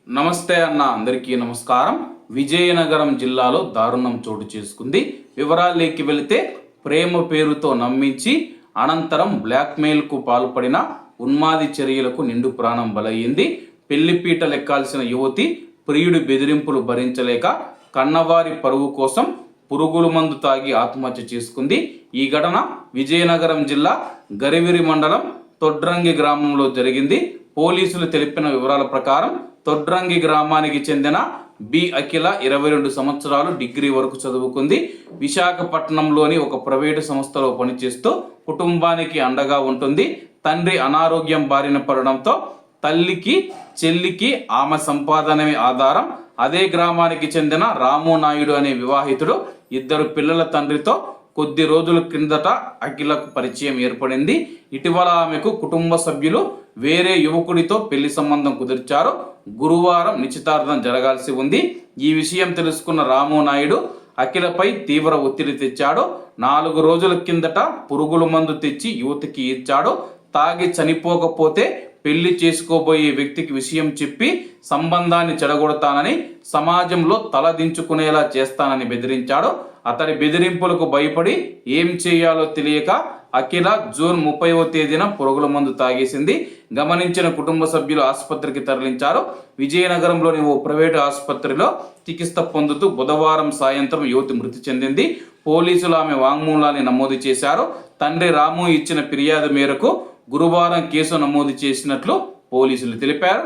నమస్తే అన్న, అందరికీ నమస్కారం. విజయనగరం జిల్లాలో దారుణం చోటు చేసుకుంది. వివరాల్లోకి వెళితే, ప్రేమ పేరుతో నమ్మించి అనంతరం బ్లాక్మెయిల్కు పాల్పడిన ఉన్మాది చర్యలకు నిండు ప్రాణం బలయ్యింది. పెళ్లిపీట లెక్కాల్సిన యువతి ప్రియుడి బెదిరింపులు భరించలేక కన్నవారి పరువు కోసం పురుగుల మందు తాగి ఆత్మహత్య చేసుకుంది. ఈ ఘటన విజయనగరం జిల్లా గరివిరి మండలం తొడ్రంగి గ్రామంలో జరిగింది. పోలీసులు తెలిపిన వివరాల ప్రకారం తొడ్రంగి గ్రామానికి చెందిన బి అఖిల 22 సంవత్సరాలు, డిగ్రీ వరకు చదువుకుంది. విశాఖపట్నంలోని ఒక ప్రైవేటు సంస్థలో పనిచేస్తూ కుటుంబానికి అండగా ఉంటుంది. తండ్రి అనారోగ్యం బారిన పడడంతో తల్లికి, చెల్లికి ఆమె సంపాదనమే ఆధారం. అదే గ్రామానికి చెందిన రాము నాయుడు అనే వివాహితుడు 2 పిల్లల తండ్రితో కొద్ది రోజుల క్రిందట అఖిలకు పరిచయం ఏర్పడింది. ఇటీవల ఆమెకు కుటుంబ సభ్యులు వేరే యువకుడితో పెళ్లి సంబంధం కుదిర్చారు. గురువారం నిశ్చితార్థం జరగాల్సి ఉంది. ఈ విషయం తెలుసుకున్న రాము నాయుడు అఖిలపై తీవ్ర ఒత్తిడి తెచ్చాడు. 4 రోజుల కిందట పురుగుల మందు తెచ్చి యువతికి ఇచ్చాడు. తాగి చనిపోకపోతే పెళ్లి చేసుకోబోయే వ్యక్తికి విషయం చెప్పి సంబంధాన్ని చెడగొడతానని, సమాజంలో తలదించుకునేలా చేస్తానని బెదిరించాడు. అతడి బెదిరింపులకు భయపడి ఏం చేయాలో తెలియక అఖిల జూన్ 30వ తేదీన పురుగుల మందు తాగేసింది. గమనించిన కుటుంబ సభ్యులు ఆసుపత్రికి తరలించారు. విజయనగరంలోని ఓ ప్రైవేటు ఆసుపత్రిలో చికిత్స పొందుతూ బుధవారం సాయంత్రం యువతి మృతి చెందింది. పోలీసులు ఆమె వాంగ్మూలాన్ని నమోదు చేశారు. తండ్రి రాము ఇచ్చిన ఫిర్యాదు మేరకు గురువారం కేసు నమోదు చేసినట్లు పోలీసులు తెలిపారు.